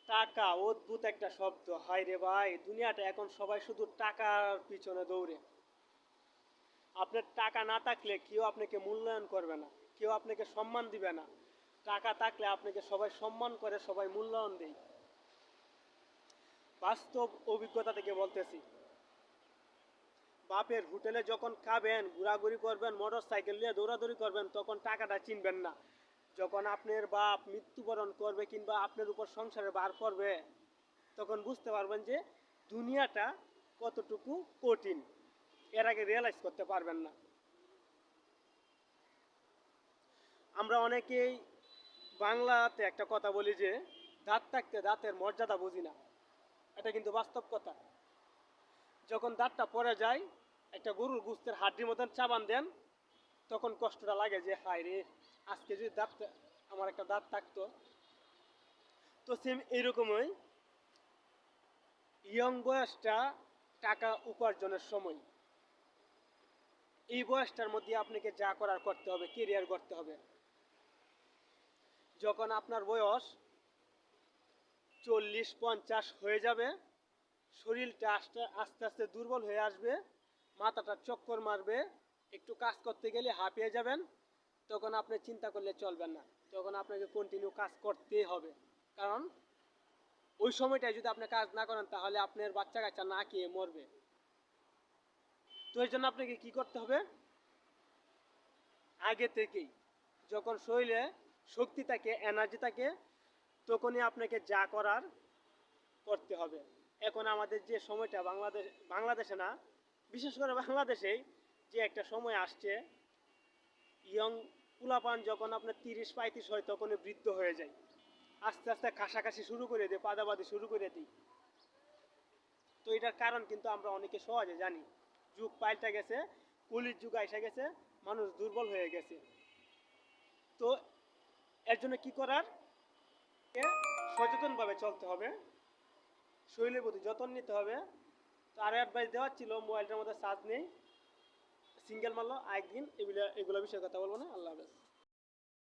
টাকা অদ্ভুত একটা শব্দ। হায় রে ভাই, দুনিয়াটা এখন সবাই শুধু টাকার পিছনে দৌড়ে। আপনার টাকা না থাকলে কেউ আপনাকে মূল্যায়ন করবে না, কেউ আপনাকে সম্মান দিবে না। টাকা থাকলে আপনাকে সবাই সম্মান করে, সবাই মূল্যায়ন দেয়। বাস্তব অভিজ্ঞতা থেকে বলতেছি, বাপের হোটেলে যখন খাবেন, ঘোরাঘুরি করবেন, মোটর সাইকেল নিয়ে দৌড়াদৌড়ি করবেন, তখন টাকাটা চিনবেন না। যখন আপনার বাপ মৃত্যুবরণ করবে কিংবা আপনার উপর সংসারে বার করবে, তখন বুঝতে পারবেন যে দুনিয়াটা কতটুকু কঠিন। এর আগে রিয়েলাইজ করতে পারবেন না। আমরা অনেকেই বাংলাতে একটা কথা বলি যে দাঁত থাকতে দাঁতের মর্যাদা বুঝি না। এটা কিন্তু বাস্তব কথা। যখন দাঁতটা পড়ে যায়, একটা গরুর গোস্তের হাড্ডির মতন চাবান দেন, তখন কষ্টটা লাগে যে হায় রে, আজকে যদি দাঁত, আমার একটা দাঁত থাকতো। তো সেম এইরকমই ইয়ং বয়সটা টাকা উপার্জনের সময়। এই বয়সটার মধ্যে আপনাকে যা করার করতে হবে, কেরিয়ার করতে হবে। যখন আপনার বয়স 40-50 হয়ে যাবে, শরীরটা আস্তে আস্তে আস্তে দুর্বল হয়ে আসবে, মাথাটা চক্কর মারবে, একটু কাজ করতে গেলে হাঁপিয়ে যাবেন, তখন আপনি চিন্তা করলে চলবেন না। তখন আপনাকে কন্টিনিউ কাজ করতেই হবে। কারণ ওই সময়টায় যদি আপনি কাজ না করেন, তাহলে আপনার বাচ্চা কাচ্চা না খেয়ে মরবে। তো এর জন্য আপনাকে কি করতে হবে? আগে থেকেই, যখন শরীরে শক্তি থাকে, এনার্জি থাকে, তখনই আপনাকে যা করার করতে হবে। এখন আমাদের যে সময়টা বাংলাদেশে না, বিশেষ করে বাংলাদেশেই যে একটা সময় আসছে, ইয়ং পোলাপান যখন আপনার 30-35 হয়, তখনই বৃদ্ধ হয়ে যায়। আস্তে আস্তে কাশাকাশি শুরু করে দিই, পাদাবাদি শুরু করে দিই। তো এটার কারণ কিন্তু আমরা অনেকে সহজে জানি। যুগ পাল্টে গেছে, কলির যুগ এসে গেছে, মানুষ দুর্বল হয়ে গেছে। তো এর জন্য কি করার? সচেতনভাবে চলতে হবে, শরীরের প্রতি যত্ন নিতে হবে। তো আরও অ্যাডভাইস দেওয়ার ছিল, মোবাইলটার মধ্যে চার্জ নেই, সিঙ্গেল মারলো আরেকদিন, এগুলো বিষয়ে কথা বলবো না। আল্লাহ হাফেজ।